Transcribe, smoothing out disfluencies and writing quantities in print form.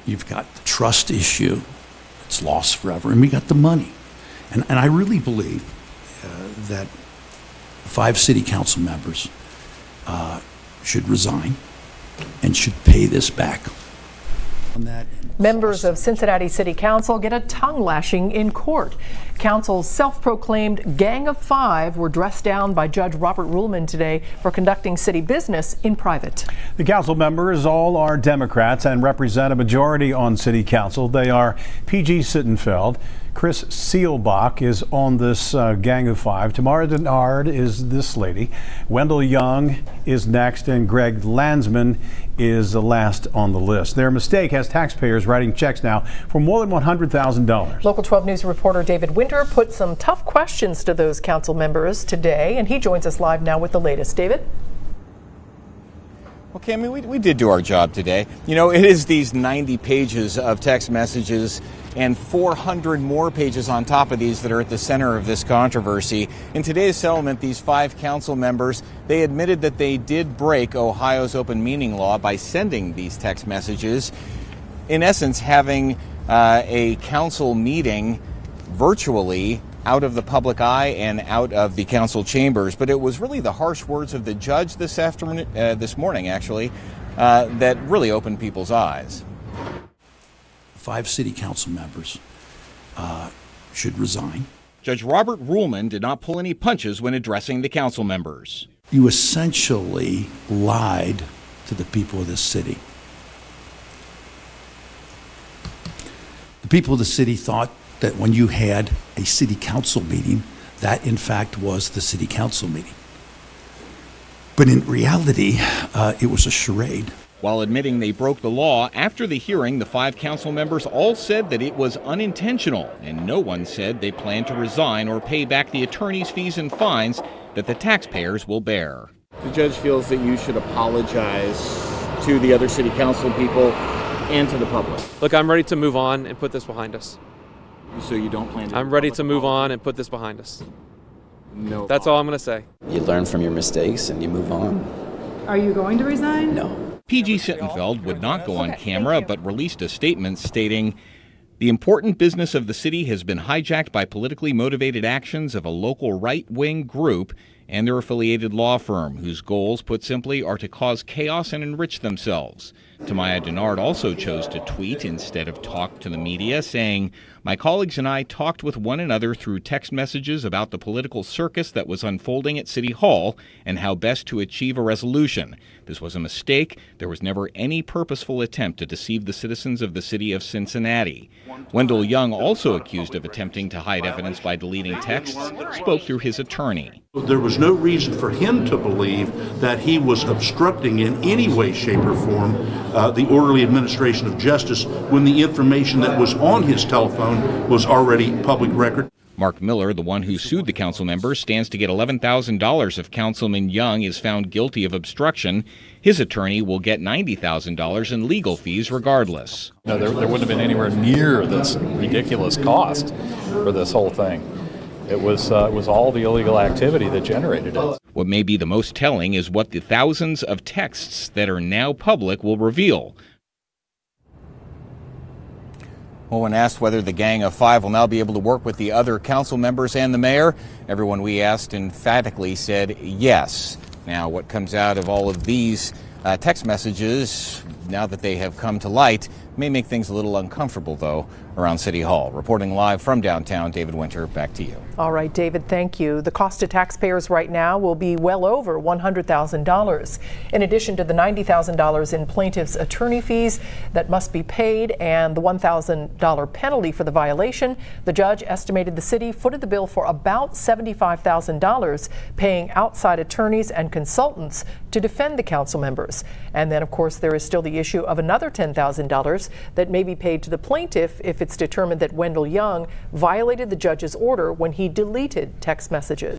you've got the trust issue, it's lost forever, and we got the money. And I really believe that 5 city council members should resign and should pay this back. On that, members of Cincinnati City Council get a tongue lashing in court. Council's self-proclaimed Gang of Five were dressed down by Judge Robert Ruehlman today for conducting city business in private. The council members all are Democrats and represent a majority on city council. They are P.G. Sittenfeld. Chris Seelbach is on this Gang of Five. Tamaya Dennard is this lady. Wendell Young is next, and Greg Landsman is the last on the list. Their mistake has taxpayers writing checks now for more than $100,000. Local 12 News reporter David Winter put some tough questions to those council members today, and he joins us live now with the latest. David? Okay, I mean, we did do our job today. You know, it is these 90 pages of text messages and 400 more pages on top of these that are at the center of this controversy. In today's settlement, these 5 council members, they admitted that they did break Ohio's open meeting law by sending these text messages. In essence, having a council meeting virtually out of the public eye and out of the council chambers. But it was really the harsh words of the judge this morning, that really opened people's eyes. 5 city council members should resign. Judge Robert Ruehlman did not pull any punches when addressing the council members. You essentially lied to the people of this city. The people of the city thought that when you had a city council meeting, that in fact was the city council meeting. But in reality, it was a charade. While admitting they broke the law, after the hearing, the 5 council members all said that it was unintentional, and no one said they plan to resign or pay back the attorney's fees and fines that the taxpayers will bear. The judge feels that you should apologize to the other city council people and to the public. Look, I'm ready to move on and put this behind us. So you don't plan to? I'm ready to move on and put this behind us. No. That's all I'm going to say. You learn from your mistakes and you move on. Are you going to resign? No. P.G. Sittenfeld would not go on camera, but released a statement stating, "The important business of the city has been hijacked by politically motivated actions of a local right-wing group and their affiliated law firm, whose goals, put simply, are to cause chaos and enrich themselves." Tamaya Dennard also chose to tweet instead of talk to the media, saying, "My colleagues and I talked with one another through text messages about the political circus that was unfolding at City Hall and how best to achieve a resolution. This was a mistake. There was never any purposeful attempt to deceive the citizens of the city of Cincinnati." Wendell Young, also accused of attempting to hide evidence by deleting texts, spoke through his attorney. There was no reason for him to believe that he was obstructing in any way, shape, or form the orderly administration of justice when the information that was on his telephone was already public record. Mark Miller, the one who sued the council members, stands to get $11,000 if Councilman Young is found guilty of obstruction. His attorney will get $90,000 in legal fees regardless. No, there wouldn't have been anywhere near this ridiculous cost for this whole thing. It was all the illegal activity that generated it. What may be the most telling is what the thousands of texts that are now public will reveal. Well, when asked whether the Gang of Five will now be able to work with the other council members and the mayor, everyone we asked emphatically said yes. Now, what comes out of all of these text messages, now that they have come to light, may make things a little uncomfortable, though, around City Hall. Reporting live from downtown, David Winter, back to you. All right, David, thank you. The cost to taxpayers right now will be well over $100,000. In addition to the $90,000 in plaintiff's attorney fees that must be paid and the $1,000 penalty for the violation, the judge estimated the city footed the bill for about $75,000, paying outside attorneys and consultants to defend the council members. And then, of course, there is still the issue of another $10,000 that may be paid to the plaintiff if it's determined that Wendell Young violated the judge's order when he deleted text messages.